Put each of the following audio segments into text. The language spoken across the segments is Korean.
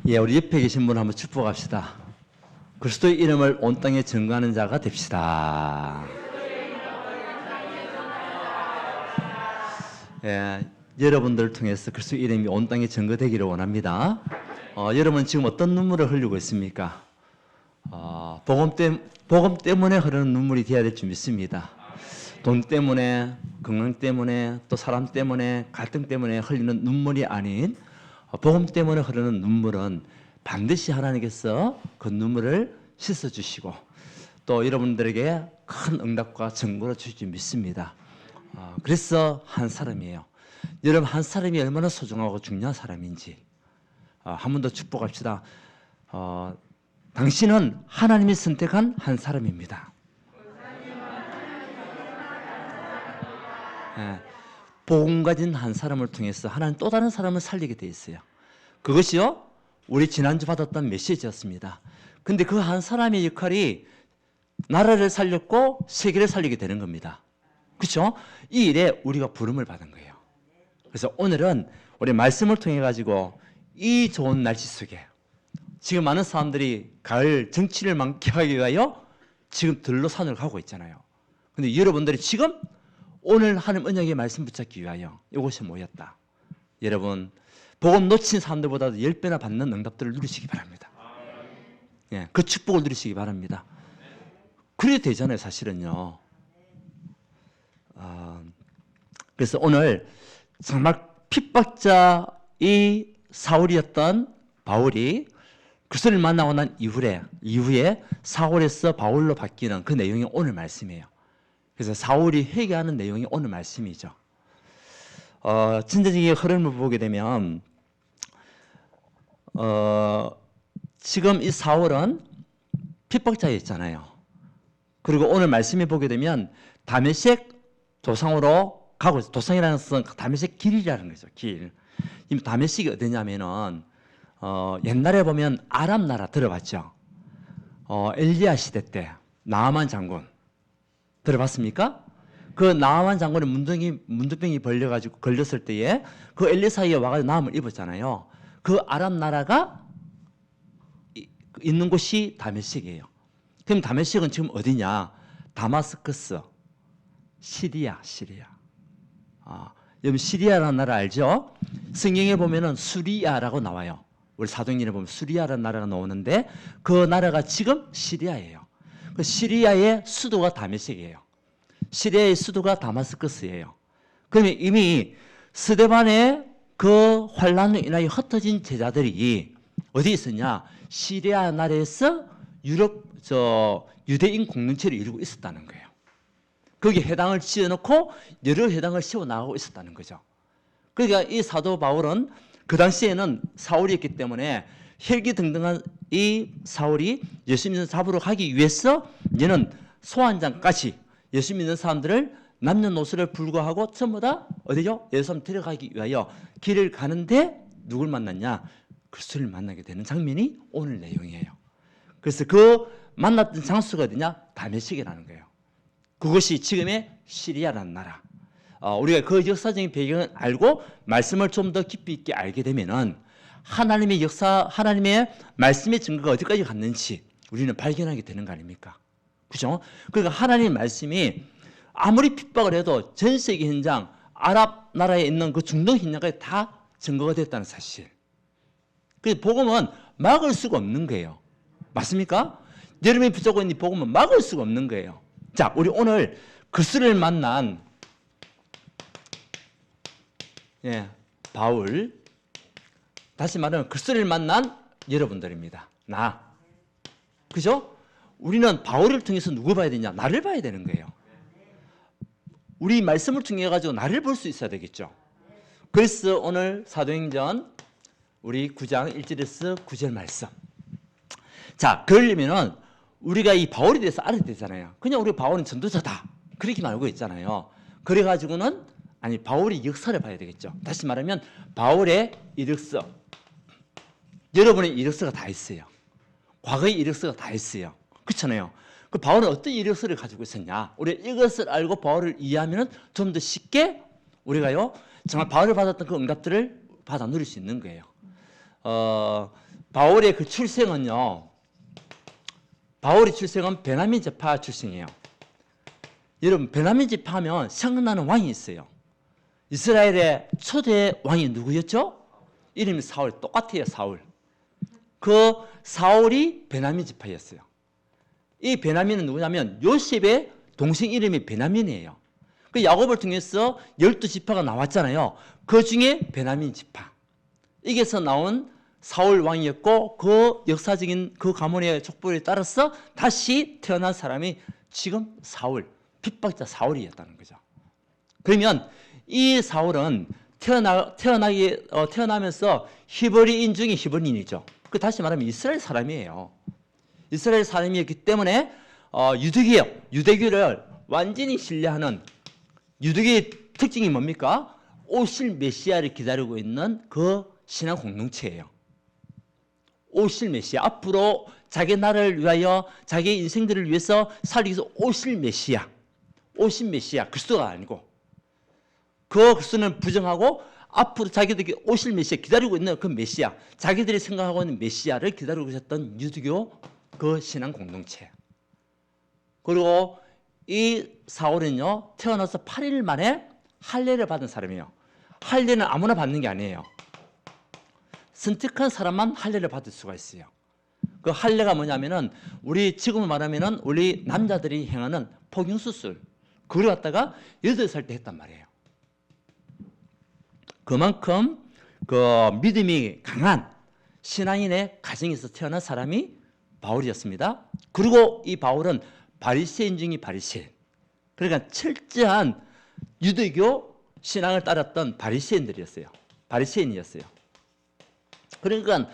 예, 우리 옆에 계신 분 한번 축복합시다. 그리스도의 이름을 온 땅에 증거하는 자가 됩시다. 예, 여러분들을 통해서 그리스도의 이름이 온 땅에 증거되기를 원합니다. 여러분 지금 어떤 눈물을 흘리고 있습니까? 복음 때문에 흐르는 눈물이 되어야 될 줄 믿습니다. 돈 때문에, 건강 때문에, 또 사람 때문에, 갈등 때문에 흘리는 눈물이 아닌 복음 때문에 흐르는 눈물은 반드시 하나님께서 그 눈물을 씻어주시고 또 여러분들에게 큰 응답과 증거를 주실 줄 믿습니다. 그래서 한 사람이에요. 여러분 한 사람이 얼마나 소중하고 중요한 사람인지 한 번 더 축복합시다. 당신은 하나님이 선택한 한 사람입니다. 복음 가진 한 사람을 통해서 하나님 또 다른 사람을 살리게 돼 있어요. 그것이요 우리 지난주 받았던 메시지였습니다. 근데 그 한 사람의 역할이 나라를 살렸고 세계를 살리게 되는 겁니다. 그렇죠? 이 일에 우리가 부름을 받은 거예요. 그래서 오늘은 우리 말씀을 통해 가지고 이 좋은 날씨 속에 지금 많은 사람들이 가을 정취를 만끽하기 위하여 지금 들로산을 가고 있잖아요. 근데 여러분들이 지금 오늘 하나님 언약의 말씀 붙잡기 위하여 이곳에 모였다. 여러분 복음 놓친 사람들보다도 10배나 받는 응답들을 누리시기 바랍니다. 예, 그 축복을 누리시기 바랍니다. 그래야 되잖아요 사실은요. 그래서 오늘 정말 핍박자 이 사울이었던 바울이 그리스도를 만나고 난 이후에 사울에서 바울로 바뀌는 그 내용이 오늘 말씀이에요. 그래서 사울이 회개하는 내용이 오늘 말씀이죠. 전체적인 흐름을 보게 되면 지금 이 사울은 핍박자였잖아요. 그리고 오늘 말씀에 보게 되면 다메섹 도상으로 가고 있어요. 도상이라는 것은 다메섹 길이라는 거죠. 길. 이 다메섹이 어디냐면은 옛날에 보면 아람 나라 들어봤죠. 엘리야 시대 때 나아만 장군 들어봤습니까? 그 나아만 장군의 문둥병이 벌려가지고 걸렸을 때에 그 엘리사에 와가지고 나음을 입었잖아요. 그 아람 나라가 있는 곳이 다메섹이에요. 그럼 다메섹은 지금 어디냐? 다마스커스, 시리아. 여러분 시리아라는 나라 알죠? 성경에 보면은 수리아라고 나와요. 우리 사도행전에 보면 수리아라는 나라가 나오는데 그 나라가 지금 시리아예요. 그 시리아의 수도가 다메섹이에요. 시리아의 수도가 다마스커스예요. 그러면 이미 스데반의 그 환란으로 인하여 흩어진 제자들이 어디 있었냐? 시리아 나라에서 유대인 공동체를 이루고 있었다는 거예요. 거기에 회당을 지어놓고 여러 회당을 세워나가고 있었다는 거죠. 그러니까 이 사도 바울은 그 당시에는 사울이었기 때문에 혈기등등한 이 사울이 예수 믿는 잡으러 가기 위해서 얘는 소환장까지 예수 믿는 사람들을 남녀노소를 불구하고 전부 다 어디죠? 예루살렘 데려가기 위하여 길을 가는데 누굴 만났냐? 그리스도를 만나게 되는 장면이 오늘 내용이에요. 그래서 그 만났던 장소가 어디냐? 다메섹이라는 거예요. 그것이 지금의 시리아라는 나라. 우리가 그 역사적인 배경을 알고 말씀을 좀 더 깊이 있게 알게 되면은 하나님의 역사, 하나님의 말씀의 증거가 어디까지 갔는지 우리는 발견하게 되는 거 아닙니까? 그죠? 그러니까 하나님의 말씀이 아무리 핍박을 해도 전 세계 현장, 아랍 나라에 있는 그 중동 현장까지 다 증거가 됐다는 사실. 그 복음은 막을 수가 없는 거예요. 맞습니까? 여러분이 붙잡고 있는 복음은 막을 수가 없는 거예요. 자, 우리 오늘 그리스도를 만난 바울, 다시 말하면 그리스도를 만난 여러분들입니다. 나. 그죠? 우리는 바울을 통해서 누구 봐야 되냐? 나를 봐야 되는 거예요. 우리 말씀을 통해 가지고 나를 볼 수 있어야 되겠죠. 그래서 오늘 사도행전 우리 9장 1절에서 9절 말씀. 자, 그러려면은 우리가 이 바울에 대해서 알아야 되잖아요. 그냥 우리 바울은 전도자다. 그렇게만 알고 있잖아요. 그래가지고는 바울의 역사를 봐야 되겠죠. 다시 말하면 바울의 이력서. 여러분의 이력서가 다 있어요. 과거의 이력서가 다 있어요. 그렇잖아요. 그 바울은 어떤 이력서를 가지고 있었냐? 우리가 이것을 알고 바울을 이해하면 좀 더 쉽게 우리가요 정말 바울을 받았던 그 응답들을 받아 누릴 수 있는 거예요. 바울의 그 출생은요, 바울의 출생은 베냐민 지파 출생이에요. 여러분, 베냐민 지파하면 생각나는 왕이 있어요. 이스라엘의 초대 왕이 누구였죠? 이름이 사울. 똑같아요, 사울. 그 사울이 베냐민 지파였어요. 이 베냐민은 누구냐면 요셉의 동생 이름이 베냐민이에요. 그 야곱을 통해서 12지파가 나왔잖아요. 그 중에 베냐민 지파. 이게서 나온 사울 왕이었고, 그 역사적인 그 가문의 족보에 따라서 다시 태어난 사람이 지금 사울, 핍박자 사울이었다는 거죠. 그러면 이 사울은 태어나면서 히브리인 중에 히브리인이죠. 그 다시 말하면 이스라엘 사람이에요. 이스라엘 사람이었기 때문에 유대교를 완전히 신뢰하는, 유대교의 특징이 뭡니까? 오실 메시아를 기다리고 있는 그 신앙 공동체예요. 오실 메시아, 앞으로 자기 나라를 위하여 자기 인생들을 위해서 살기 위해서 오실 메시아, 오신 메시아, 그리스도가 아니고 그 그리스도는 부정하고 앞으로 자기들이 오실 메시아 기다리고 있는 그 메시아, 자기들이 생각하고 있는 메시아를 기다리고 있었던 유대교 그 신앙 공동체. 그리고 이 사울은요, 태어나서 8일 만에 할례를 받은 사람이에요. 할례는 아무나 받는 게 아니에요. 선택한 사람만 할례를 받을 수가 있어요. 그 할례가 뭐냐면은 우리 지금 말하면은 우리 남자들이 행하는 포경수술, 그걸 갖다가 8살 때 했단 말이에요. 그만큼 그 믿음이 강한 신앙인의 가정에서 태어난 사람이 바울이었습니다. 그리고 이 바울은 바리새인 중의 바리새인, 그러니까 철저한 유대교 신앙을 따랐던 바리새인들이었어요. 바리새인이었어요. 그러니까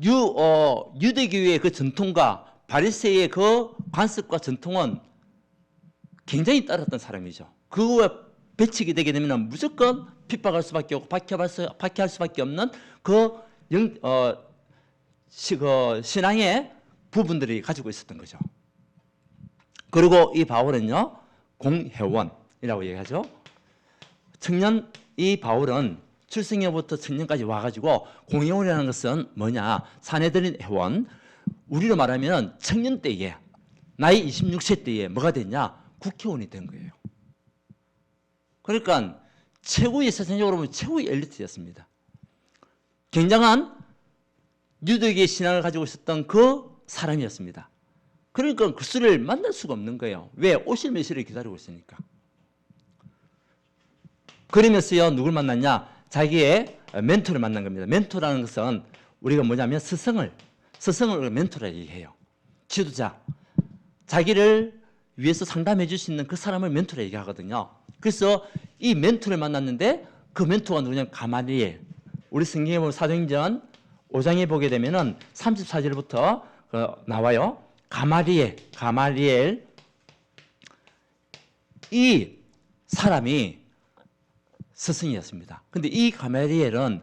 유대교의 그 전통과 바리새의 그 관습과 전통은 굉장히 따랐던 사람이죠. 그거에 배척이 되게 되면 무조건 핍박할 수밖에 없고 박해할 수밖에 없는 그 신앙의 부분들이 가지고 있었던 거죠. 그리고 이 바울은요, 공회원이라고 얘기하죠. 이 바울은 출생에부터 청년까지 와가지고 공회원이라는 것은 뭐냐? 사내들인 회원. 우리로 말하면 청년 때에, 나이 26세 때에 뭐가 됐냐? 국회의원이 된 거예요. 그러니까 최고의, 세상적으로 보면 최고의 엘리트였습니다. 굉장한 유대교의 신앙을 가지고 있었던 그 사람이었습니다. 그러니까 그리스도를 만날 수가 없는 거예요. 왜? 오실 메시아를 기다리고 있으니까. 그러면서요, 누굴 만났냐? 자기의 멘토를 만난 겁니다. 멘토라는 것은 우리가 뭐냐면 스승을 멘토라 얘기해요. 지도자, 자기를 위해서 상담해 줄 수 있는 그 사람을 멘토라 얘기하거든요. 그래서 이 멘토를 만났는데 그 멘토가 누구냐면 가말리엘. 우리 성경에 보면 사도행전 5장에 보게 되면은 34절부터 나와요. 가말리엘. 이 사람이 스승이었습니다. 근데 이 가말리엘은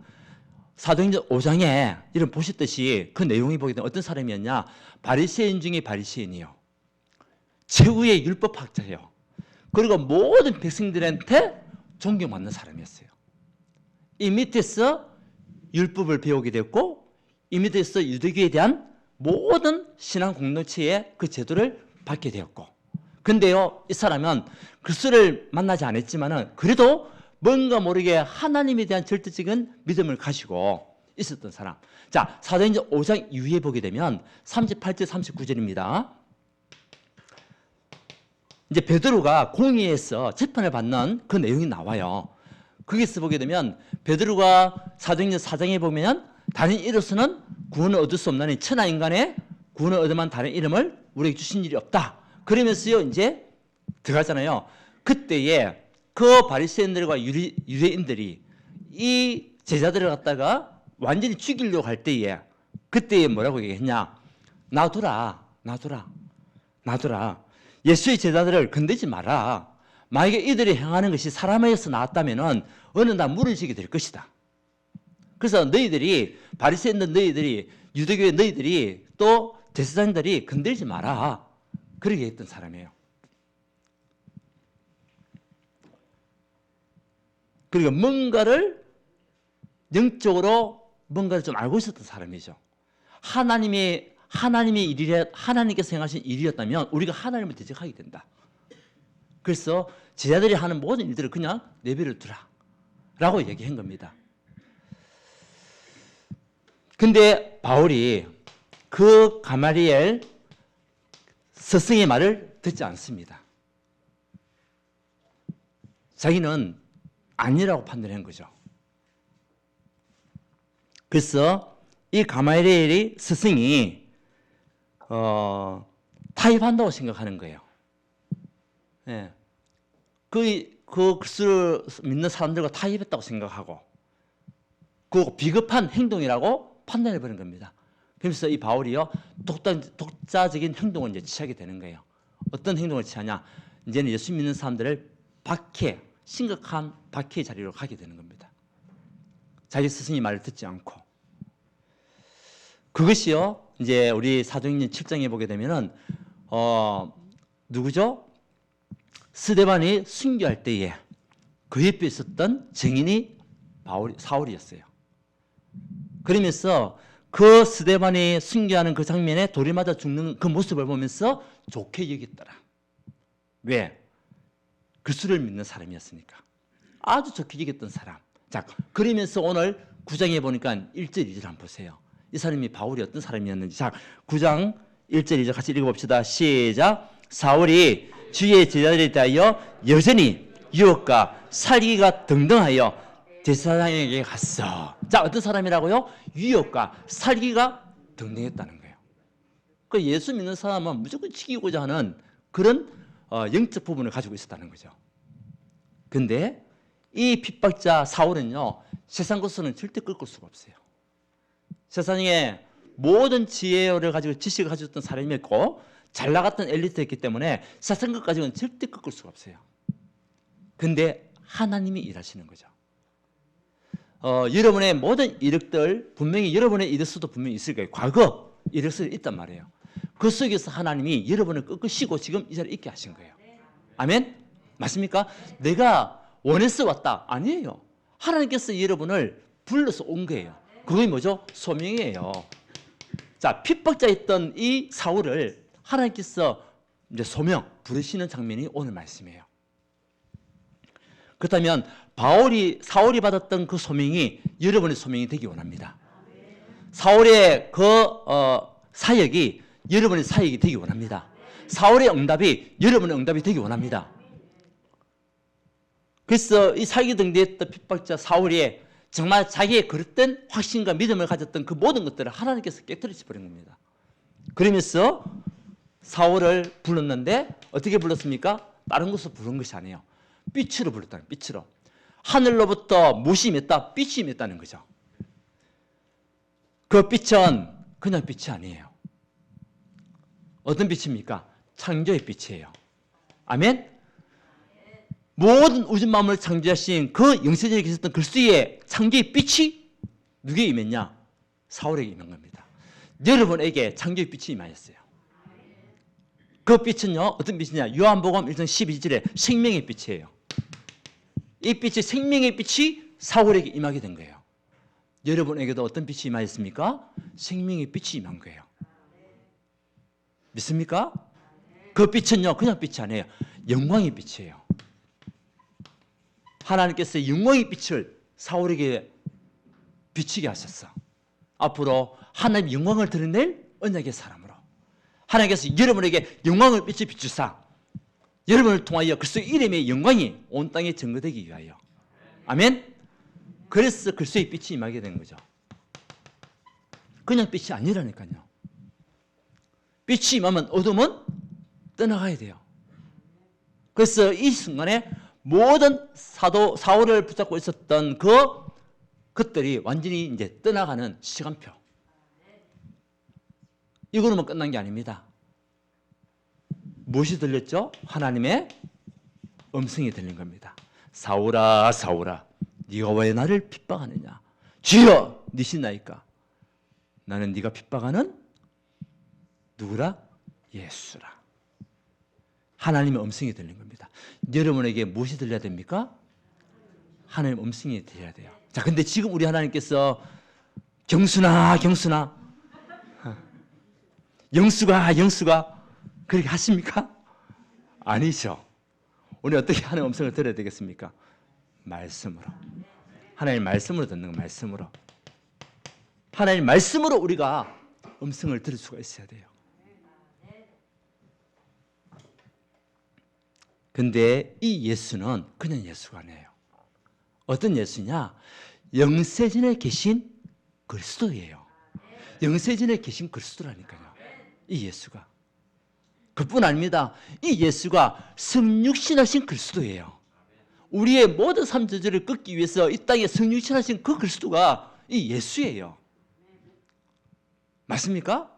사도행전 5장에 이런 보셨듯이 그 내용이 보게 되면 어떤 사람이었냐? 바리새인 중에 바리새인이요. 최후의 율법학자예요. 그리고 모든 백성들한테 존경받는 사람이었어요. 이 밑에서 율법을 배우게 됐고, 이 밑에서 유대교에 대한 모든 신앙 공동체의 그 제도를 받게 되었고, 근데요, 이 사람은 그리스도를 만나지 않았지만은 그래도 뭔가 모르게 하나님에 대한 절대적인 믿음을 가지고 있었던 사람. 자, 사도행전 5장 이후에 보게 되면 38절 39절입니다. 이제 베드로가 공의에서 재판을 받는 그 내용이 나와요. 거기서 보게 되면 베드로가 사도행전 4장에 보면 다른 이로서는 구원을 얻을 수 없나니 천하 인간의 구원을 얻을만 다른 이름을 우리에게 주신 일이 없다. 그러면서요, 이제 들어가잖아요. 그때에 그 바리새인들과 유대인들이 이 제자들을 갖다가 완전히 죽이려고 할 때에, 그때에 뭐라고 얘기했냐? 놔두라. 예수의 제자들을 건드지 마라. 만약에 이들이 행하는 것이 사람에서 나왔다면은 어느 날 무너지게 될 것이다. 그래서 너희들이, 바리새인들 너희들이, 유대교의 너희들이, 또 제사장들이 건들지 마라. 그렇게 했던 사람이에요. 그리고 뭔가를 영적으로 뭔가를 좀 알고 있었던 사람이죠. 하나님의 일이라 하나님께서 행하신 일이었다면 우리가 하나님을 대적하게 된다. 그래서 제자들이 하는 모든 일들을 그냥 내버려 두라라고 얘기한 겁니다. 근데 바울이 그 가말리엘 스승의 말을 듣지 않습니다. 자기는 아니라고 판단한 거죠. 그래서 이 가말리엘이 스승이 타협한다고 생각하는 거예요. 예. 그 글쓰를 믿는 사람들과 타협했다고 생각하고 그 비겁한 행동이라고 판단해버린 겁니다. 그래서 이 바울이요 독자적인 행동을 이제 취하게 되는 거예요. 어떤 행동을 취하냐? 이제는 예수 믿는 사람들을 심각한 박해의 자리로 가게 되는 겁니다. 자기 스승의 말을 듣지 않고. 그것이요 이제 우리 사도행전 7장에 보게 되면은 누구죠? 스데반이 순교할 때에 그 옆에 있었던 증인이 사울이었어요. 그러면서 그 스데반이 순교하는 그 장면에 돌이 맞아 죽는 그 모습을 보면서 좋게 여겼더라. 왜? 그리스도를 믿는 사람이었으니까. 아주 좋게 여겼던 사람. 자, 그러면서 오늘 9장에 보니까 1절, 2절 한번 보세요. 이 사람이 바울이 어떤 사람이었는지. 자, 9장 1절, 2절 같이 읽어봅시다. 시작. 사울이 주의 제자들에 대하여 여전히 유혹과 살기가 등등하여 제사장에게 갔어. 자, 어떤 사람이라고요? 유혹과 살기가 등등했다는 거예요. 그 예수 믿는 사람은 무조건 지키고자 하는 그런 영적 부분을 가지고 있었다는 거죠. 근데 이 핍박자 사울은요, 세상 것으로는 절대 꺾을 수가 없어요. 세상에 모든 지혜를 가지고 지식을 가지고 있던 사람이었고 잘 나갔던 엘리트였기 때문에 세상 것 가지고는 절대 꺾을 수가 없어요. 근데 하나님이 일하시는 거죠. 여러분의 모든 이력들 분명히 여러분의 이력서도 분명히 있을 거예요. 과거 이력서도 있단 말이에요. 그 속에서 하나님이 여러분을 꺾으시고 지금 이 자리에 있게 하신 거예요. 아멘? 맞습니까? 내가 원해서 왔다. 아니에요. 하나님께서 여러분을 불러서 온 거예요. 그게 뭐죠? 소명이에요. 자, 핍박자였던 이 사울을 하나님께서 이제 소명 부르시는 장면이 오늘 말씀이에요. 그렇다면 사울이 받았던 그 소명이 여러분의 소명이 되기 원합니다. 사울의 그 사역이 여러분의 사역이 되기 원합니다. 사울의 응답이 여러분의 응답이 되기 원합니다. 그래서 이 사기 등대했던 핍박자 사울이 정말 자기의 그릇된 확신과 믿음을 가졌던 그 모든 것들을 하나님께서 깨뜨리시 버린 겁니다. 그러면서 사울을 불렀는데 어떻게 불렀습니까? 다른 것으로 부른 것이 아니에요. 빛으로 불렀다는 빛으로. 하늘로부터 무엇이 임했다? 빛이 임했다는 거죠. 그 빛은 그냥 빛이 아니에요. 어떤 빛입니까? 창조의 빛이에요. 아멘? 모든 우주 만물을 창조하신 그 영세전에 계셨던 그리스도의 창조의 빛이 누구에게 임했냐? 사울에게 임한 겁니다. 여러분에게 창조의 빛이 임하였어요. 그 빛은요, 어떤 빛이냐? 요한복음 1장 12절에 생명의 빛이에요. 이 빛이 생명의 빛이 사울에게 임하게 된 거예요. 여러분에게도 어떤 빛이 임하였습니까? 생명의 빛이 임한 거예요. 믿습니까? 그 빛은요, 그냥 빛이 아니에요. 영광의 빛이에요. 하나님께서 영광의 빛을 사울에게 비치게 하셨어. 앞으로 하나님의 영광을 드러낼 언약의 사람으로 하나님께서 여러분에게 영광을 빛이 비추사 여러분을 통하여 그리스도의 이름의 영광이 온 땅에 증거되기 위하여. 아멘. 그래서 그리스도의 빛이 임하게 된 거죠. 그냥 빛이 아니라니까요. 빛이 임하면 어둠은 떠나가야 돼요. 그래서 이 순간에 모든 사울을 붙잡고 있었던 그것들이 완전히 이제 떠나가는 시간표. 이거로만 끝난 게 아닙니다. 무엇이 들렸죠? 하나님의 음성이 들린 겁니다. 사울아, 사울아, 네가 왜 나를 핍박하느냐? 주여, 니시나이까? 나는 네가 핍박하는 누구라? 예수라. 하나님의 음성이 들린 겁니다. 여러분에게 무엇이 들려야 됩니까? 하나님의 음성이 들려야 돼요. 자, 근데 지금 우리 하나님께서 경순아, 경순아, 영수가 그렇게 하십니까? 아니죠. 우리 어떻게 하나님의 음성을 들어야 되겠습니까? 말씀으로. 하나님의 말씀으로 듣는 거, 말씀으로. 하나님의 말씀으로 우리가 음성을 들을 수가 있어야 돼요. 근데 이 예수는 그냥 예수가 아니에요. 어떤 예수냐? 영세전에 계신 그리스도예요. 영세전에 계신 그리스도라니까요. 이 예수가. 그뿐 아닙니다. 이 예수가 성육신하신 그리스도예요. 우리의 모든 삶 저주를 꺾기 위해서 이 땅에 성육신하신 그 그리스도가 이 예수예요. 맞습니까?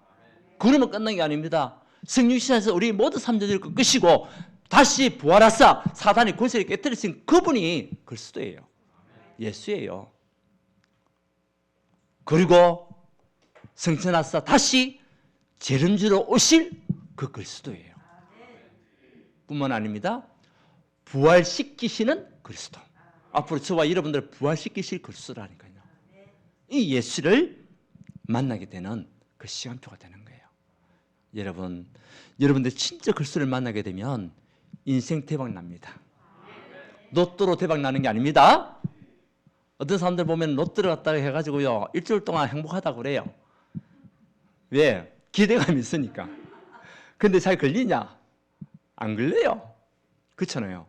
그러면 끝난 게 아닙니다. 성육신하셔서 우리 모든 삶 저주를 꺾으시고 다시 부활하사 사단의 권세를 깨뜨리신 그분이 그리스도예요. 예수예요. 그리고 성천하사 다시 재림주로 오실 그 그리스도예요. 뿐만 아닙니다. 부활시키시는 그리스도. 앞으로 저와 여러분들을 부활시키실 그리스도라니까요. 이 예수를 만나게 되는 그 시간표가 되는 거예요. 여러분들 진짜 그리스도를 만나게 되면 인생 대박 납니다. 로또로 대박 나는 게 아닙니다. 어떤 사람들 보면 로또를 갖다가 해가지고요, 일주일 동안 행복하다고 그래요. 왜? 기대감이 있으니까. 근데 잘 걸리냐? 안 걸려요. 그렇잖아요.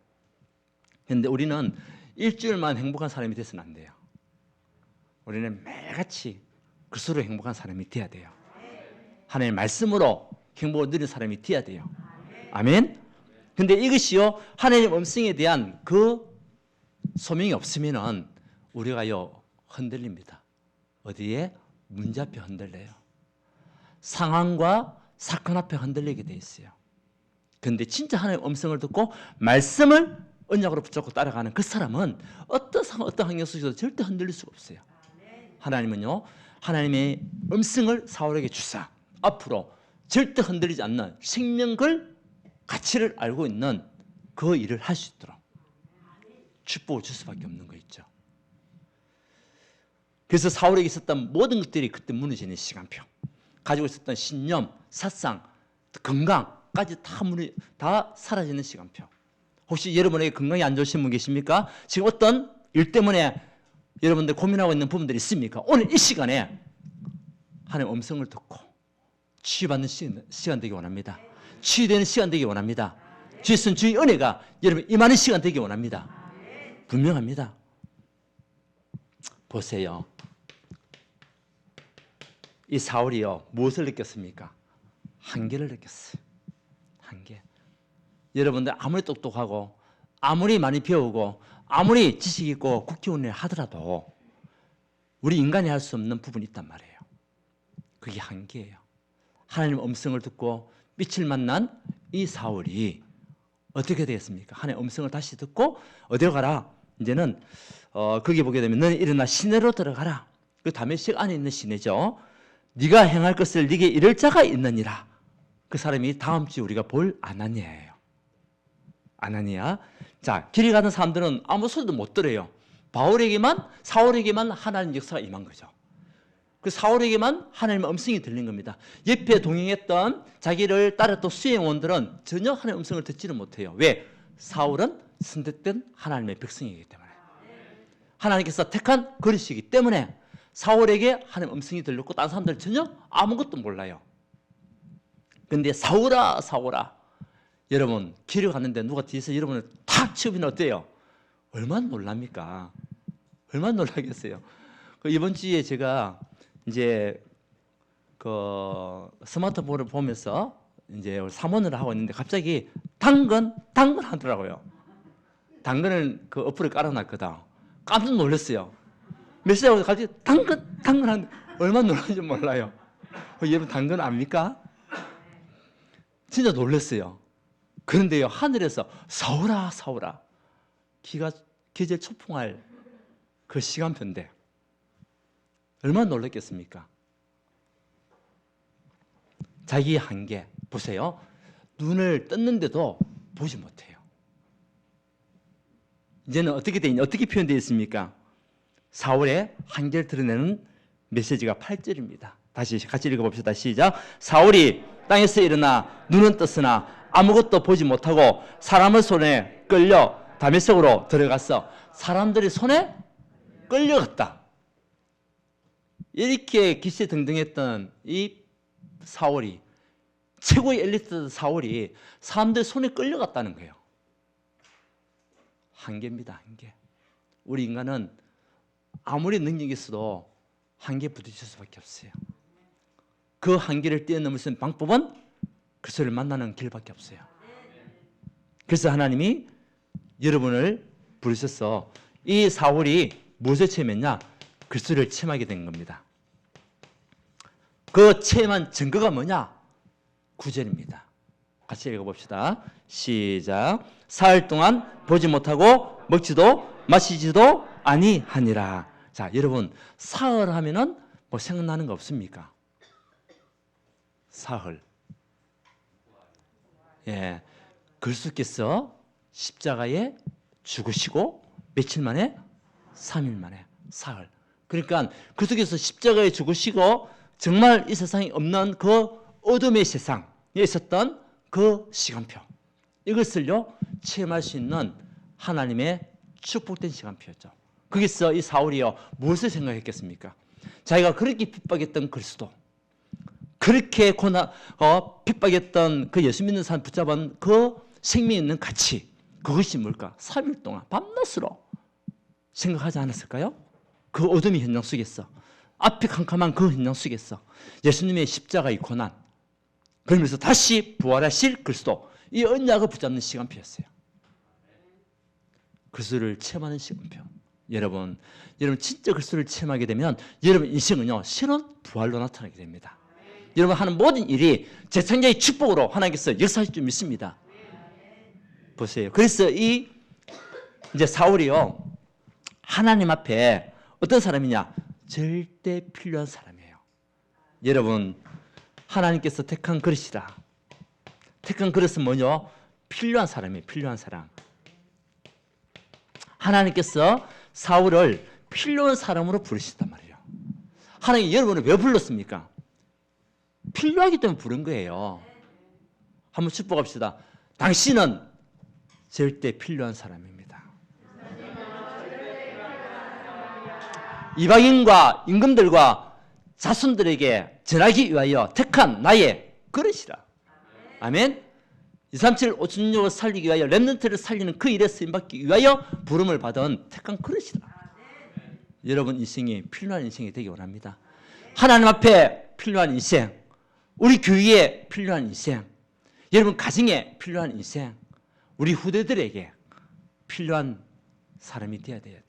근데 우리는 일주일만 행복한 사람이 돼서는 안 돼요. 우리는 매일같이 그리스도로 행복한 사람이 돼야 돼요. 하나님의 말씀으로 행복을 누리는 사람이 돼야 돼요. 아멘? 근데 이것이요, 하나님의 음성에 대한 그 소명이 없으면은 우리가요, 흔들립니다. 어디에? 문제 앞에 흔들려요. 상황과 사건 앞에 흔들리게 돼 있어요. 근데 진짜 하나님의 음성을 듣고 말씀을 언약으로 붙잡고 따라가는 그 사람은 어떤 상황, 어떤 환경 속에서도 절대 흔들릴 수가 없어요. 하나님은요, 하나님의 음성을 사울에게 주사 앞으로 절대 흔들리지 않는 생명을 가치를 알고 있는 그 일을 할 수 있도록 축복을 줄 수밖에 없는 거 있죠. 그래서 사울에게 있었던 모든 것들이 그때 무너지는 시간표, 가지고 있었던 신념, 사상, 건강까지 다 사라지는 시간표. 혹시 여러분에게 건강이 안 좋으신 분 계십니까? 지금 어떤 일 때문에 여러분들 고민하고 있는 부분들이 있습니까? 오늘 이 시간에 하나님의 음성을 듣고 치유받는 시간 되기 원합니다. 치유되는 시간 되기 원합니다. 주의 주의 은혜가 여러분 임하는 시간 되기 원합니다. 분명합니다. 보세요. 이 사울이요, 무엇을 느꼈습니까? 한계를 느꼈어요. 한계. 여러분들 아무리 똑똑하고 아무리 많이 배우고 아무리 지식 있고 국회의원을 하더라도 우리 인간이 할 수 없는 부분이 있단 말이에요. 그게 한계예요. 하나님의 음성을 듣고 빛을 만난 이 사울이 어떻게 되겠습니까? 하나님의 음성을 다시 듣고 어디로 가라? 이제는 거기 보게 되면 너는 일어나 시내로 들어가라. 그 다메섹 안에 있는 시내죠. 네가 행할 것을 네게 이를 자가 있느니라. 그 사람이 다음 주에 우리가 볼 아나니아예요. 아나니아. 자, 길이 가는 사람들은 아무 소리도 못 들어요. 사울에게만 하나님 역사가 임한 거죠. 그 사울에게만 하나님의 음성이 들린 겁니다. 옆에 동행했던 자기를 따랐던 수행원들은 전혀 하나님의 음성을 듣지를 못해요. 왜? 사울은 선택된 하나님의 백성이기 때문에. 하나님께서 택한 그릇이기 때문에 사울에게 하나님의 음성이 들렸고 다른 사람들은 전혀 아무것도 몰라요. 그런데 사울아, 사울아. 여러분, 길을 갔는데 누가 뒤에서 여러분을 탁 치우면 어때요? 얼마나 놀랍니까? 얼마나 놀라겠어요? 이번 주에 제가 이제 그 스마트폰을 보면서 이제 사문을 하고 있는데 갑자기 당근 하더라고요. 당근을 그 어플을 깔아놨거든. 깜짝 놀랐어요. 메시지 하고 갑자기 당근 하는데 얼마나 놀랐는지 몰라요. 여러분 당근 압니까? 진짜 놀랐어요. 그런데요, 하늘에서 사울아, 사울아. 계절 초풍할 그 시간표인데 얼마나 놀랐겠습니까? 자기의 한계 보세요. 눈을 떴는데도 보지 못해요. 이제는 어떻게 표현되어 있습니까? 사울의 한계를 드러내는 메시지가 8절입니다. 다시 같이 읽어봅시다. 시작. 사울이 땅에서 일어나 눈은 떴으나 아무것도 보지 못하고 사람의 손에 끌려 다메섹으로 들어갔어. 사람들이 손에 끌려갔다. 이렇게 기세등등했던 이 사울이, 최고의 엘리트 사울이 사람들 손에 끌려갔다는 거예요. 한계입니다. 한계. 우리 인간은 아무리 능력이 있어도 한계에 부딪힐 수밖에 없어요. 그 한계를 뛰어넘을 수 있는 방법은 그리스도를 만나는 길밖에 없어요. 그래서 하나님이 여러분을 부르셔서 이 사울이 무엇을 체험했냐? 그리스도를 체험하게 된 겁니다. 그 체험한 증거가 뭐냐? 9절입니다. 같이 읽어봅시다. 시작. 사흘 동안 보지 못하고 먹지도 마시지도 아니하니라. 자, 여러분, 사흘 하면은 뭐 생각나는 거 없습니까? 사흘. 예, 그리스도께서 십자가에 죽으시고 며칠 만에? 3일 만에. 사흘. 그러니까 그리스도께서 십자가에 죽으시고 정말 이 세상에 없는 그 어둠의 세상에 있었던 그 시간표, 이것을요 체험할 수 있는 하나님의 축복된 시간표였죠. 거기서 이 사울이요 무엇을 생각했겠습니까? 자기가 그렇게 핍박했던 그리스도, 그렇게 핍박했던 그 예수 믿는 사람 붙잡은 그 생명 있는 가치, 그것이 뭘까? 3일 동안 밤낮으로 생각하지 않았을까요? 그 어둠의 현장 속에서, 앞이 캄캄한 그 현장 속에서 예수님의 십자가의 고난, 그러면서 다시 부활하실 그리스도, 이 언약을 붙잡는 시간표였어요. 그리스도를 체험하는 시간표. 여러분 진짜 그리스도를 체험하게 되면 여러분 인생은요 새로운 부활로 나타나게 됩니다. 여러분 하는 모든 일이 재창자의 축복으로 하나님께서 역사하실 줄 믿습니다. 보세요. 그래서 이제 사울이요 하나님 앞에 어떤 사람이냐? 절대 필요한 사람이에요. 여러분 하나님께서 택한 그릇이라. 택한 그릇은 뭐냐? 필요한 사람이에요. 필요한 사람. 하나님께서 사울을 필요한 사람으로 부르셨단 말이에요. 하나님이 여러분을 왜 불렀습니까? 필요하기 때문에 부른 거예요. 한번 축복합시다. 당신은 절대 필요한 사람입니다. 이방인과 임금들과 자손들에게 전하기 위하여 택한 나의 그릇이라. 아멘. 237 5천육을 살리기 위하여 렘넌트를 살리는 그 일에 쓰임받기 위하여 부름을 받은 택한 그릇이다. 여러분 인생이 필요한 인생이 되기 원합니다. 하나님 앞에 필요한 인생, 우리 교회에 필요한 인생, 여러분 가정에 필요한 인생, 우리 후대들에게 필요한 사람이 되어야 돼요.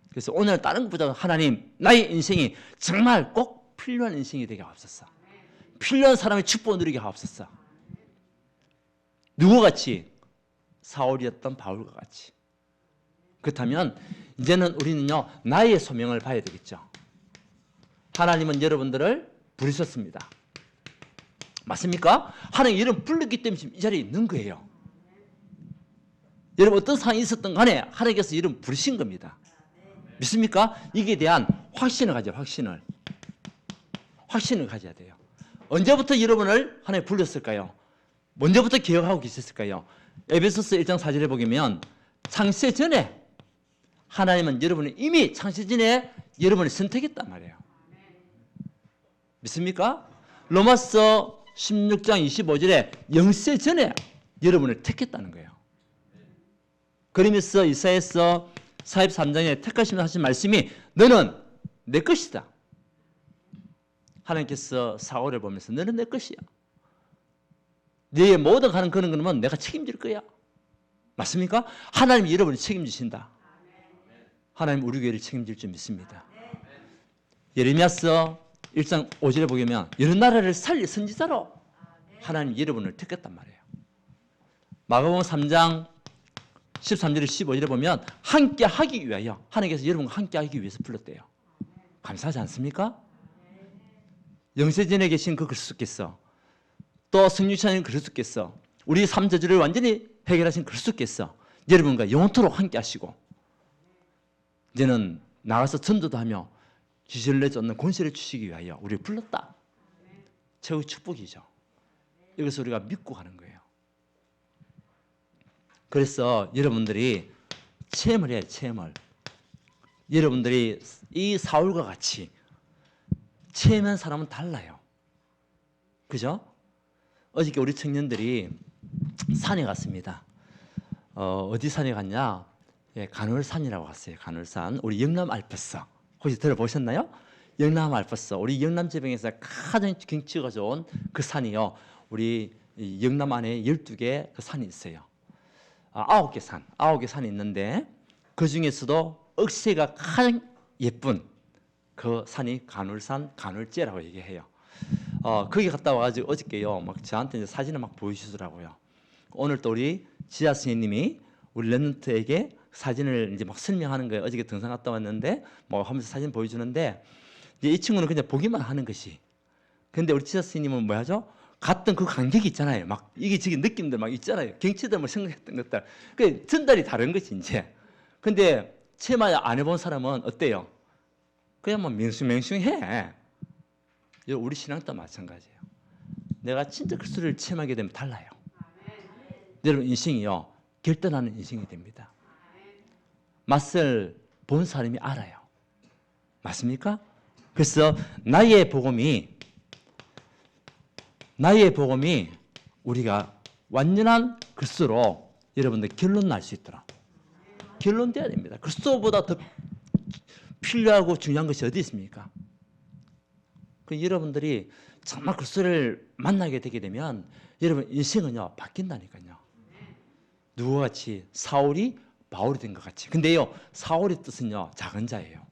그래서 오늘 다른 것보다 하나님 나의 인생이 정말 꼭 필요한 인생이 되게 하옵소서. 필요한 사람의 축복을 누리게 하옵소서. 누구같이? 사울이었던 바울과 같이. 그렇다면 이제는 우리는요 나의 소명을 봐야 되겠죠. 하나님은 여러분들을 부르셨습니다. 맞습니까? 하나님 여러분 불렀기 때문에 지금 이 자리에 있는 거예요. 여러분 어떤 상황이 있었던 간에 하나님께서 여러분 부르신 겁니다. 믿습니까? 이게 대한 확신을 가져요. 확신을 가져야 돼요. 언제부터 여러분을 하나님 불렀을까요? 언제부터 기억하고 계셨을까요? 에베소서 1장 4절에 보면 창세 전에 하나님은 여러분을 이미 창세 전에 여러분을 선택했단 말이에요. 믿습니까? 로마서 16장 25절에 영세 전에 여러분을 택했다는 거예요. 그러면서 이사야서 43장에 택하시면서 하신 말씀이 너는 내 것이다. 하나님께서 사울을 보면서 너는 내 것이야. 너의 모든 가는 그런 거는 내가 책임질 거야. 맞습니까? 하나님이 여러분을 책임지신다. 하나님 우리 교회를 책임질 줄 믿습니다. 예레미야서 1장 5절에 보면 여러 나라를 살릴 선지자로 하나님 여러분을 택했단 말이에요. 마가복음 3장 13절에 15절에 보면 함께 하기 위하여 하나님께서 여러분과 함께 하기 위해서 불렀대요. 감사하지 않습니까? 영세전에 계신 그 그리스도께서 또 성육신하신 그리스도께서 우리 삶 저주를 완전히 해결하신 그리스도께서 여러분과 영원토록 함께 하시고 이제는 나가서 전도도 하며 지시를 내쫓는 권세를 주시기 위하여 우리를 불렀다. 최고 축복이죠. 이것을 우리가 믿고 가는 거예요. 그래서 여러분들이 체험을 해요. 체험을. 여러분들이 이 사울과 같이 체험한 사람은 달라요. 그죠? 어저께 우리 청년들이 산에 갔습니다. 어디 산에 갔냐? 예, 간월산이라고 갔어요. 간월산. 우리 영남 알프스. 혹시 들어보셨나요? 영남 알프스. 우리 영남 지방에서 가장 경치가 좋은 그 산이요. 우리 영남 안에 12개 그 산이 있어요. 9개 산. 9개 산이 있는데 그 중에서도 억새가 가장 예쁜 그 산이 간월산, 간월제라고 얘기해요. 거기 갔다 와가지고 어저께요, 막 저한테 이제 사진을 막 보여주시더라고요. 오늘 또 우리 지아 선생님이 우리 랩런트에게 사진을 이제 막 설명하는 거예요. 어저께 등산 갔다 왔는데 뭐 하면서 사진 보여주는데 이제 이 친구는 그냥 보기만 하는 것이. 근데 우리 지아 선생님은 뭐 하죠? 갔던 그 간격이 있잖아요. 막 이게 지금 느낌들 막 있잖아요. 경치들 뭐 생각했던 것들. 그 전달이 다른 것이 이제. 근데 체험 안 해본 사람은 어때요? 그냥 뭐 맹숭맹숭해. 우리 신앙도 마찬가지예요. 내가 진짜 그리스도를 체험하게 되면 달라요. 여러분 인생이요 결단하는 인생이 됩니다. 맛을 본 사람이 알아요. 맞습니까? 그래서 나의 복음이 우리가 완전한 그리스도로 여러분들 결론 날 수 있도록 결론 돼야 됩니다. 그리스도보다 더 필요하고 중요한 것이 어디 있습니까? 그 여러분들이 정말 그리스도를 만나게 되게 되면 여러분 인생은요 바뀐다니까요. 누구와 같이 사울이 바울이 된 것 같이. 근데요 사울의 뜻은요 작은 자예요.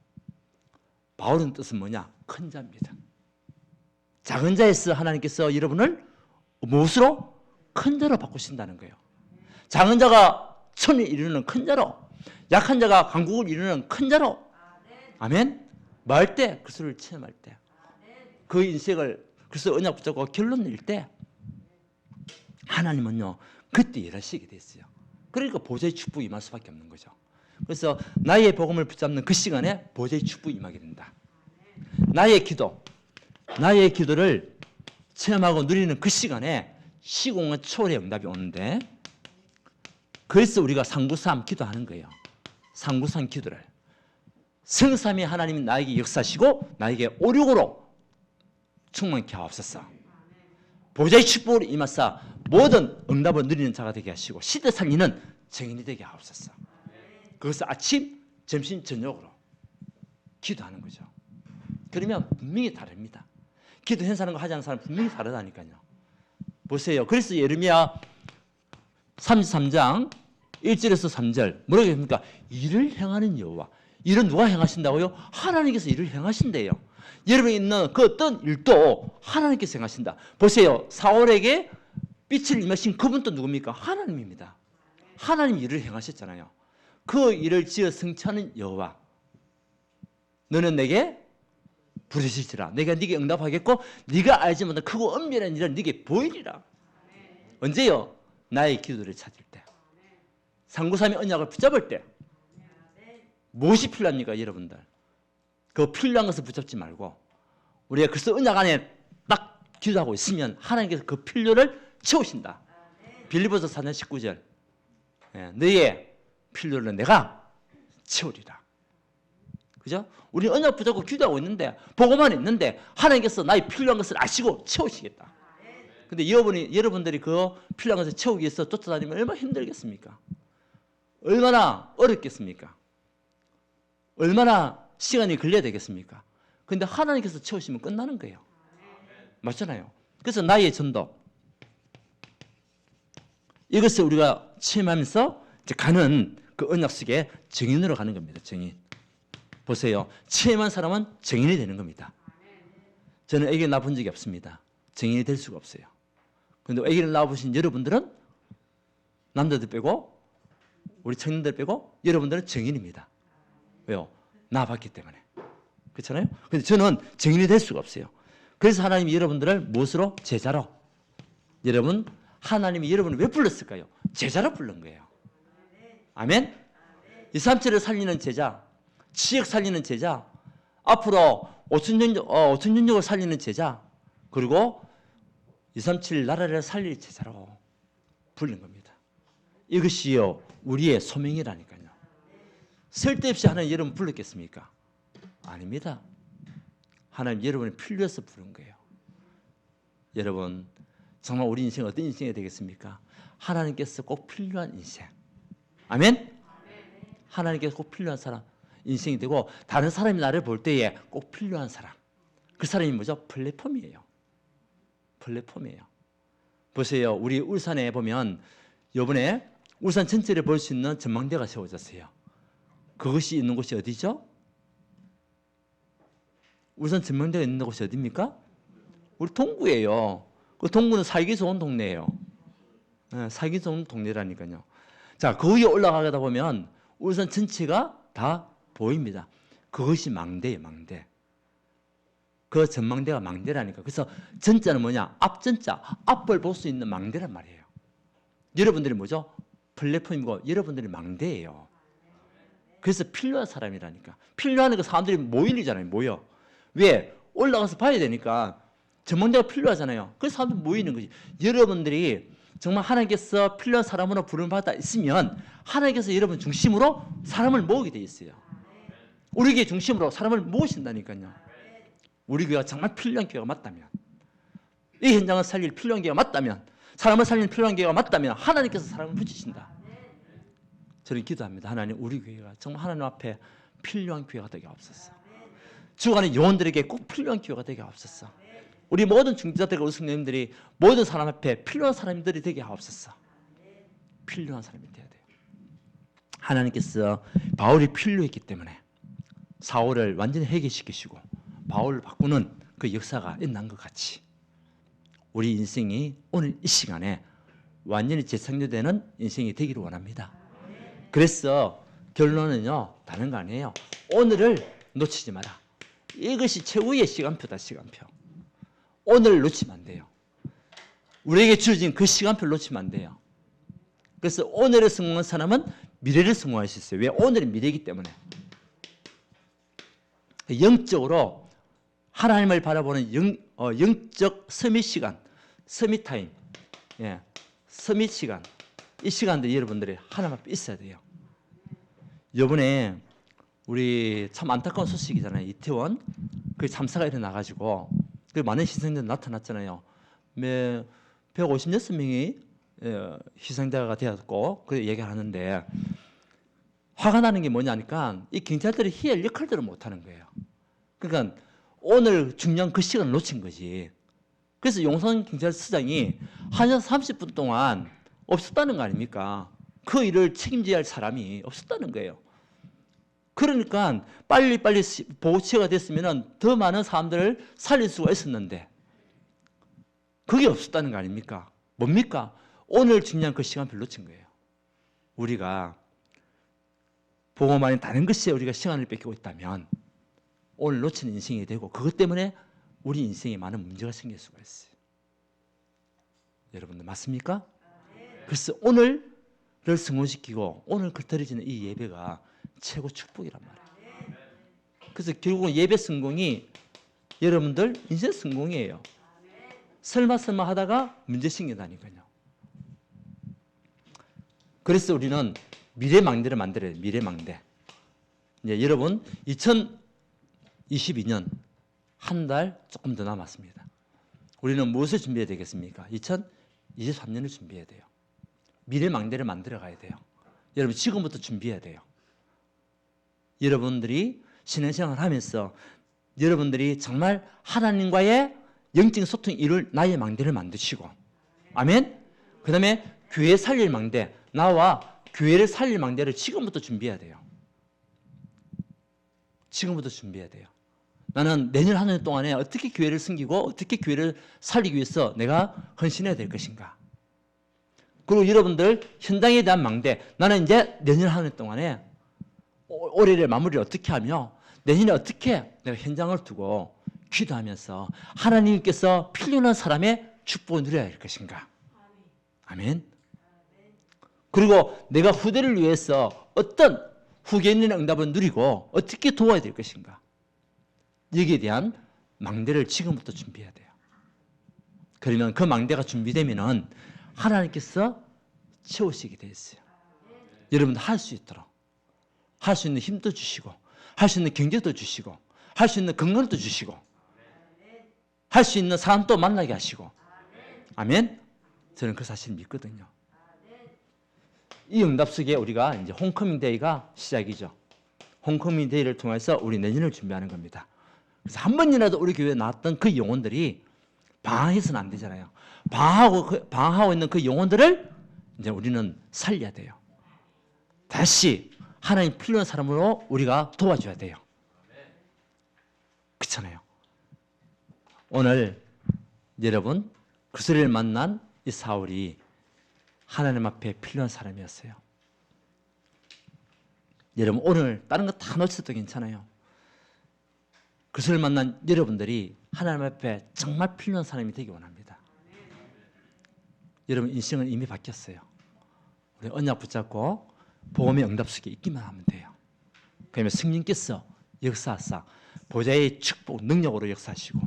바울의 뜻은 뭐냐? 큰 자입니다. 작은 자에서 하나님께서 여러분을 무엇으로? 큰 자로 바꾸신다는 거예요. 작은 자가 천을 이루는 큰 자로, 약한 자가 강국을 이루는 큰 자로. 아멘. 뭐 할 때? 그리스도를 체험할 때. 그 인생을 그래서 언약 붙잡고 결론 낼 때 하나님은요 그때 일하시게 됐어요. 그러니까 보좌의 축복이 임할 수밖에 없는 거죠. 그래서 나의 복음을 붙잡는 그 시간에 보좌의 축복이 임하게 된다. 나의 기도를 체험하고 누리는 그 시간에 시공의 초월의 응답이 오는데 그래서 우리가 상구삼 기도하는 거예요. 상구삼 기도를 성삼위 하나님이 나에게 역사하시고 나에게 오륙으로 충만케 하옵소서. 보좌의 축복으로 임하사 모든 응답을 누리는 자가 되게 하시고 시대 살리는 증인이 되게 하옵소서. 그것을 아침, 점심, 저녁으로 기도하는 거죠. 그러면 분명히 다릅니다. 기도 행사하는 거 하지 않는 사람은 분명히 다르다니까요. 보세요. 그래서 예레미야 33장 1절에서 3절 뭐라고 합니까? 일을 행하는 여호와. 일은 누가 행하신다고요? 하나님께서 일을 행하신대요. 여러분이 있는 그 어떤 일도 하나님께서 행하신다. 보세요. 사울에게 빛을 임하신 그분도 누굽니까? 하나님입니다. 하나님 일을 행하셨잖아요. 그 일을 지어 성취하는 여호와. 너는 내게 부르실지라. 내가 네게 응답하겠고 네가 알지 못한 크고 엄밀한 일을 네게 보이리라. 언제요? 나의 기도를 찾을 때. 상구삼의 언약을 붙잡을 때. 무엇이 필요합니까 여러분들? 그 필요한 것을 붙잡지 말고 우리가 그리스도 언약 안에 딱 기도하고 있으면 하나님께서 그 필요를 채우신다. 빌립보서 4장 19절 너의 필요를 내가 채우리라. 그죠? 우리 언약 붙잡고 기도하고 있는데 보고만 있는데 하나님께서 나의 필요한 것을 아시고 채우시겠다. 근데 여러분들이 그 필요한 것을 채우기 위해서 쫓아다니면 얼마나 힘들겠습니까? 얼마나 어렵겠습니까? 얼마나 시간이 걸려야 되겠습니까? 근데 하나님께서 채우시면 끝나는 거예요. 맞잖아요. 그래서 나의 전도 이것을 우리가 체험하면서 이제 가는 그 언약 속에 증인으로 가는 겁니다. 증인. 보세요. 체험한 사람은 증인이 되는 겁니다. 저는 아기를 낳아본 적이 없습니다. 증인이 될 수가 없어요. 그런데 아기를 낳아보신 여러분들은 남자들 빼고 우리 청년들 빼고 여러분들은 증인입니다. 왜요? 낳아봤기 때문에. 그렇잖아요? 근데 저는 증인이 될 수가 없어요. 그래서 하나님이 여러분들을 무엇으로? 제자로. 여러분, 하나님이 여러분을 왜 불렀을까요? 제자로 부른 거예요. 아멘? 237을 살리는 제자, 지역 살리는 제자, 앞으로 5천 전역을 살리는 제자, 그리고 237 나라를 살릴 제자로 부른 겁니다. 이것이요 우리의 소명이라니까요. 쓸데없이 하나님 여러분 불렀겠습니까? 아닙니다. 하나님 여러분이 필요해서 부른 거예요. 여러분 정말 우리 인생 어떤 인생이 되겠습니까? 하나님께서 꼭 필요한 인생. 아멘? 하나님께서 꼭 필요한 사람 인생이 되고 다른 사람이 나를 볼 때에 꼭 필요한 사람. 그 사람이 뭐죠? 플랫폼이에요. 플랫폼이에요. 보세요. 우리 울산에 보면 이번에 울산 전체를 볼 수 있는 전망대가 세워졌어요. 그것이 있는 곳이 어디죠? 울산 전망대가 있는 곳이 어디입니까? 우리 동구예요. 그 동구는 살기 좋은 동네예요. 네, 살기 좋은 동네라니까요. 자, 그 위에 올라가다 보면 울산 전체가 다 보입니다. 그것이 망대예요, 망대. 그 전망대가 망대라니까. 그래서 전자는 뭐냐? 앞전자, 앞을 볼 수 있는 망대란 말이에요. 여러분들이 뭐죠? 플랫폼이고 여러분들이 망대예요. 그래서 필요한 사람이라니까. 필요한 그 사람들이 모이잖아요. 모여. 왜? 올라가서 봐야 되니까 전망대가 필요하잖아요. 그래서 사람들이 모이는 거지. 여러분들이 정말 하나님께서 필요한 사람으로 부름받아 있으면 하나님께서 여러분 중심으로 사람을 모으게 돼 있어요. 우리 교회 중심으로 사람을 모으신다니까요. 우리 교회가 정말 필요한 교회가 맞다면, 이 현장을 살릴 필요한 교회가 맞다면, 사람을 살리는 필요한 교회가 맞다면 하나님께서 사람을 붙이신다. 저는 기도합니다. 하나님 우리 교회가 정말 하나님 앞에 필요한 교회가 되게 없었어. 주간의 요원들에게 꼭 필요한 교회가 되게 없었어. 우리 모든 중지자들과 우승님들이 모든 사람 앞에 필요한 사람들이 되게 없었어. 필요한 사람이 돼야 돼요. 하나님께서 바울이 필요했기 때문에 사울을 완전히 해결시키시고 바울을 바꾸는 그 역사가 일어난 것 같이 우리 인생이 오늘 이 시간에 완전히 재창조되는 인생이 되기를 원합니다. 그래서 결론은요 다른 거 아니에요. 오늘을 놓치지 마라. 이것이 최후의 시간표다. 시간표. 오늘 놓치면 안 돼요. 우리에게 주어진 그 시간표를 놓치면 안 돼요. 그래서 오늘을 성공한 사람은 미래를 성공할 수 있어요. 왜? 오늘이 미래이기 때문에. 영적으로 하나님을 바라보는 영적 서밋 시간, 서밋 타임, 예, 서밋 시간, 이 시간도 여러분들이 하나님 앞에 있어야 돼요. 이번에 우리 참 안타까운 소식이잖아요. 이태원 그 참사가 일어나가지고 그 많은 희생자들 나타났잖아요. 156명이 희생자가 되었고 그 얘기를 하는데 화가 나는 게 뭐냐니까 이 경찰들이 희열 역할들을 못하는 거예요. 그러니까 오늘 중요한 그 시간을 놓친 거지. 그래서 용산경찰서장이 한 30분 동안 없었다는 거 아닙니까? 그 일을 책임져야 할 사람이 없었다는 거예요. 그러니까 빨리빨리 보호처가 됐으면 더 많은 사람들을 살릴 수가 있었는데 그게 없었다는 거 아닙니까? 뭡니까? 오늘 중요한 그 시간표를 놓친 거예요. 우리가 보고만 아닌 다른 것에 우리가 시간을 뺏기고 있다면 오늘 놓치는 인생이 되고 그것 때문에 우리 인생에 많은 문제가 생길 수가 있어요. 여러분들 맞습니까? 그래서 오늘을 성공시키고 오늘 깃들어지는 이 예배가 최고 축복이란 말이에요. 그래서 결국은 예배 성공이 여러분들 인생 성공이에요. 설마 하다가 문제 생긴다니까요. 그래서 우리는 미래망대를 만들어야 돼요. 미래망대. 이제 여러분 2022년 한 달 조금 더 남았습니다. 우리는 무엇을 준비해야 되겠습니까? 2023년을 준비해야 돼요. 미래망대를 만들어 가야 돼요. 여러분 지금부터 준비해야 돼요. 여러분들이 신앙생활을 하면서 여러분들이 정말 하나님과의 영적인 소통이 이룰 나의 망대를 만드시고 아멘? 그 다음에 교회 살릴 망대, 나와 교회를 살릴 망대를 지금부터 준비해야 돼요. 지금부터 준비해야 돼요. 나는 내년 한 해 동안에 어떻게 교회를 섬기고 어떻게 교회를 살리기 위해서 내가 헌신해야 될 것인가. 그리고 여러분들 현장에 대한 망대, 나는 이제 내년 한 해 동안에 올해를 마무리를 어떻게 하며 내년에 어떻게 내가 현장을 두고 기도하면서 하나님께서 필요한 사람의 축복을 누려야 할 것인가. 아멘. 그리고 내가 후대를 위해서 어떤 후계 있는 응답을 누리고 어떻게 도와야 될 것인가. 여기에 대한 망대를 지금부터 준비해야 돼요. 그러면 그 망대가 준비되면은 하나님께서 채우시게 돼 있어요. 여러분도 할 수 있도록, 할 수 있는 힘도 주시고, 할 수 있는 경제도 주시고, 할 수 있는 건강도 주시고, 할 수 있는 사람도 만나게 하시고. 아멘. 저는 그 사실 믿거든요. 이 응답 속에 우리가 이제 홈커밍 데이가 시작이죠. 홈커밍 데이를 통해서 우리 내년을 준비하는 겁니다. 그래서 한 번이라도 우리 교회에 나왔던 그 영혼들이 방황해서는 안 되잖아요. 방황하고 있는 그 영혼들을 이제 우리는 살려야 돼요. 다시 하나님 필요한 사람으로 우리가 도와줘야 돼요. 그렇잖아요. 오늘 여러분 그리스도를 만난 이 사울이 하나님 앞에 필요한 사람이었어요. 여러분 오늘 다른 거 다 놓쳐도 괜찮아요. 그리스도를 만난 여러분들이 하나님 앞에 정말 필요한 사람이 되기 원합니다. 여러분 인생은 이미 바뀌었어요. 우리 언약 붙잡고 복음의 응답 속에 있기만 하면 돼요. 그러면 성령께서 역사하사 보좌의 축복 능력으로 역사하시고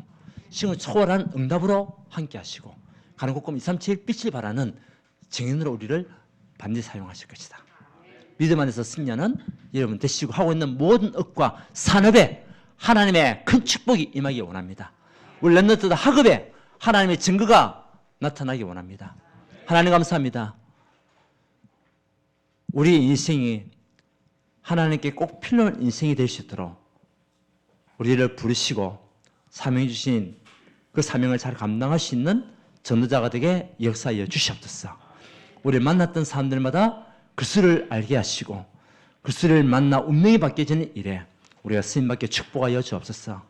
시간을 초월한 응답으로 함께 하시고 가는 곳곳 237 빛을 발하는 증인으로 우리를 반드시 사용하실 것이다. 믿음 안에서 승려는 여러분 되시고 하고 있는 모든 업과 산업에 하나님의 큰 축복이 임하기 원합니다. 우리 렘넌트들 학업에 하나님의 증거가 나타나기 원합니다. 하나님 감사합니다. 우리 인생이 하나님께 꼭 필요한 인생이 될 수 있도록 우리를 부르시고 사명해 주신 그 사명을 잘 감당할 수 있는 전도자가 되게 역사하여 주시옵소서. 우리 만났던 사람들마다 그리스도를 알게 하시고 그리스도를 만나 운명이 바뀌어지는 일에 우리가 쓰임받게 축복하여 주옵소서.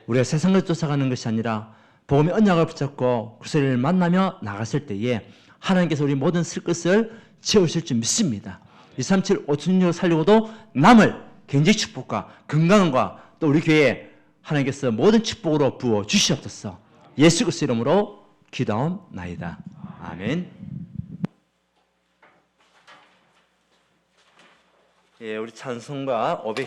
우리가 세상을 쫓아가는 것이 아니라 복음의 언약을 붙잡고 그리스도를 만나며 나갔을 때에 하나님께서 우리 모든 쓸 것을 채우실 줄 믿습니다. 237 5천육을 살리고도 남을 굉장히 축복과 건강과 또 우리 교회에 하나님께서 모든 축복으로 부어 주시옵소서. 예수 그리스도 이름으로 기도하옵나이다. 아멘. 예, 우리 찬송가 500